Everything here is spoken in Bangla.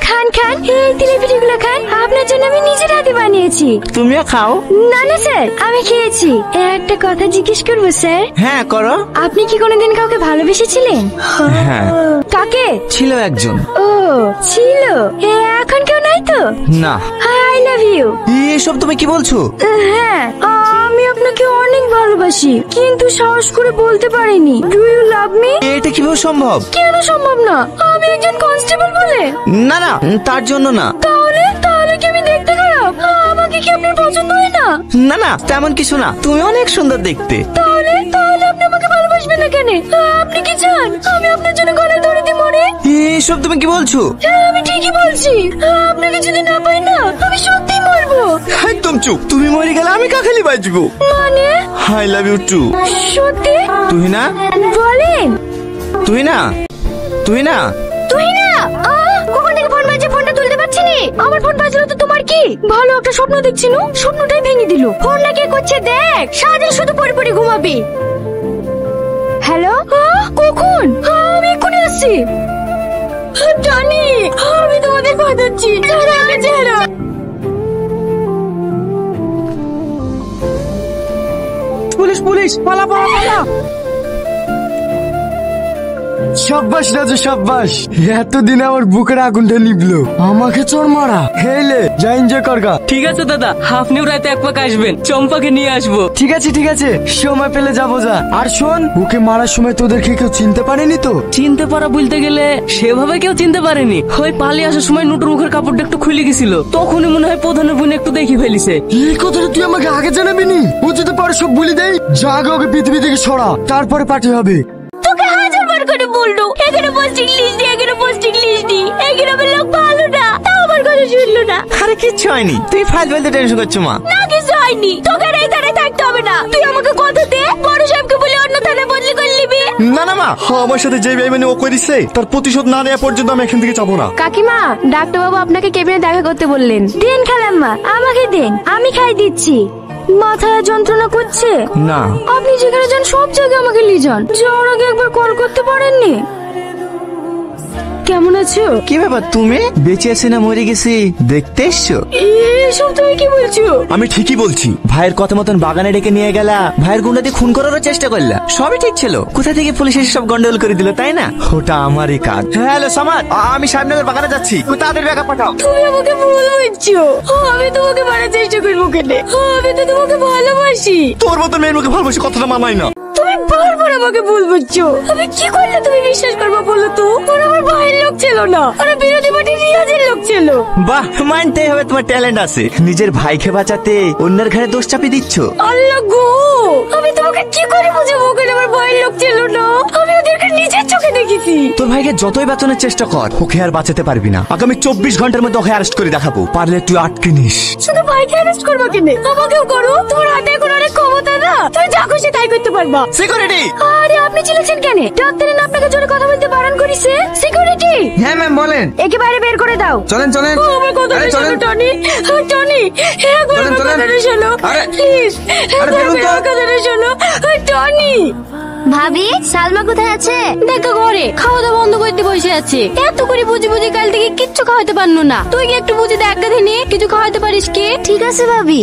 খান খান, এই জিলিপিগুলো খান, আপনার জন্য আমি নিজের হাতে বানিয়েছি। তুমিও খাও। না না স্যার, আমি খেয়েছি। একটা কথা জিজ্ঞেস করবো স্যার? হ্যাঁ করো। আপনি কি কোনোদিন কাউকে ভালোবেসেছিলেন? হ্যাঁ। কাকে? ছিল একজন। ও ছিল, এখন কেউ নাই তো? না। I love you. এসব তুমি কি বলছো? হ্যাঁ, আমি আপনাকে অনেক ভালোবাসি, কিন্তু সাহস করে বলতে পারিনি। Do you love me? এটা কিভাবে সম্ভব? কেন সম্ভব না? আমি একজন কনস্টেবল বলে। না না, তার জন্য না। তাহলে তাহলে কি আমি দেখতে খারাপ? আমাকে কি আপনার পছন্দ হয় না? না না, তেমন কিছু না, তুমি অনেক সুন্দর দেখতে। তাহলে তাহলে আপনি আমাকে ভালোবাসবেন না কেন? আপনি কি চান আমি আপনার জন্য গলায় দড়ি দিয়ে মরি? এসব তুমি কি বলছো? আমি ঠিকই বলছি। আপনাকে যদি না পাই না, আমি সত্যিই মরবো। একদম চুপ। তুমি মরে গেলে আমি কাখালি বাঁচবো। মানে? I love you too. সত্যি? তুই না? বলেন। তুই না? তুই না? তুই না? কখন থেকে ফোন বাজছে, ফোনটা তুলতে পারছি না। আমার ফোন বাজলো তো তোমার কি? ভালো একটা স্বপ্ন দেখছিল, স্বপ্নটাই ভেঙে দিল। ফোনটা কে করছে দেখ, সারাদিন শুধু পড়ে পড়ে ঘুমাবি। হ্যালো, কখন? আমি এক্ষুনি আসছি। টনি, আমি তোমাদের বাঁচাচ্ছি, ছাড়ো আমাকে, ছাড়ো। পুলিশ পুলিশ, পালা পালা পালা। সাব্বাস রাজু সাব্বাস, এতদিন আমার বুকের আগুনটা নিবলো। আমাকে চোর মারা হেলে যা এনজয় করগা। ঠিক আছে দাদা, আপনিও রাতে এক পাক আসবেন, চম্পাকে নিয়ে আসবো। ঠিক আছে ঠিক আছে, সময় পেলে যাবো যা। আর শোন, ওকে মারার সময় তোদেরকে কেউ চিনতে পারেনি তো? চিনতে পারা বলতে গেলে সেভাবে কেউ চিনতে পারেনি। ওই পালিয়ে আসার সময় নুটুর মুখের কাপড়টা একটু খুলে গেছিল, তখনই মনে হয় প্রধানের বোন একটু দেখি ফেলিছে। এই কথাটা তুই আমাকে আগে জানাবি নি? ও যদি পারে সব বলে দেয়। যা আগে ওকে পৃথিবী থেকে সরা, তারপরে পার্টি হবে। তোকে হাজার বার করে বললো, এখানে পোস্টিং লিস্ট দি, এখানে পোস্টিং লিস্ট দি। এই গ্রামের লোক ভালো না, তাও আমার কথা শুনলো না। আরে কিচ্ছু হয়নি, তুই ফাইল ফেলতে টেনশন করছো মা। না কিছু হয়নি, তোকে আর এই থানায় থাকতে হবে না। তুই আমাকে কথা দে, বড় সাহেবকে বলে অন্য থানায় বদলি করে নিবি। না না মা, আমার সাথে যে বেইমানি ও করেছে তার প্রতিশোধ না নেওয়া পর্যন্ত আমি এখান থেকে যাবো না। কাকিমা, ডাক্তারবাবু আপনাকে কেবিনে দেখা করতে বললেন। দিন খালাম্মা, আমাকে দেন, আমি খাই দিচ্ছি। মাথায় যন্ত্রণা করছে? না। আপনি যেখানে যান সব জায়গায় আমাকে নিয়ে যান। যাওয়ার আগে একবার কল করতে পারেননি? কেমন আছো? কি ব্যাপার, তুমি বেঁচে আছি না মরে গেছি দেখতে এসছো? এসব তুমি কি বলছো? আমি ঠিকই বলছি। ভাইয়ের কথা মতন বাগানে ডেকে নিয়ে গেলা, ভাইয়ের গুন্ডাতে খুন করারও চেষ্টা করলা, সবই ঠিক ছিল। কোথা থেকে পুলিশ এসে সব গন্ডগোল করে দিল, তাই না? ওটা আমারই কাজ। হ্যালো সামাদ, আমি সাহেবনগর বাগানে যাচ্ছি, তাদের ব্যাকআপ পাঠাও। তুমি আমাকে ভুল বুঝছো। আমি তোমাকে মারার চেষ্টা করবো কেন? আমি তো তোমাকে ভালোবাসি। তোর মতন মেয়ের মুখে ভালোবাসি কথাটা মানায় না। তুমি বারবার আমাকে ভুল বুঝছো। আমি কি করলে তুমি বিশ্বাস করবে বলো তো? ওরা আমার ভাইয়ের লোক ছিল না, ওরা বিরোধী পার্টি রিয়াজের লোক ছিল। বাহ, মানতেই হবে তোমার ট্যালেন্ট আছে। নিজের ভাইকে বাঁচাতে অন্যের ঘরে দোষ চাপিয়ে দিচ্ছ। আল্লাহ গো, আমি তোমাকে কি করে বুঝাবো ওখানে আমার ভাইয়ের লোক ছিল না? আমি ওদেরকে নিজের চোখে দেখেছি। তোর ভাইকে যতই বাঁচানোর চেষ্টা কর, ওকে আর বাঁচাতে পারবি না। আগামী 24 ঘন্টার মধ্যে ওকে অ্যারেস্ট করে দেখাবো, পারলে তুই আটকে নিস। শুধু ভাইকে অ্যারেস্ট করবো কেন? আমাকেও করো, তোমার হাতে এখন অনেক ক্ষমতা না, তুমি যা খুশি তাই করতে পারবা। সিকিউরিটি! আরে আপনি চিলেছেন কেন? ডাক্তারের না আপনাকে জোরে কথা বলতে বারণ করেছে। সিকিউরিটি! হ্যাঁ ম্যাম বলেন। একে বাইরে বের করে দাও। চলেন চলেন। আমার কথাটা শোনো টনি, টনি, একবার চলেন, আমার চলেন। কথাটা শোনো আরে, প্লিজ, আরে বেরোন তো। আমার কথাটা শোনো টনি। ভাবি, সালমা কোথায় আছে? দেখো ঘরে খাওয়া দাওয়া বন্ধ করতে বসে আছে। এত করে বুঝি বুঝি কাল থেকে কিচ্ছু খাওয়াতে পারলো না। তুই কি একটু বুঝি দেখ গাধে নিয়ে কিছু খাওয়াতে পারিস কি? ঠিক আছে ভাবি।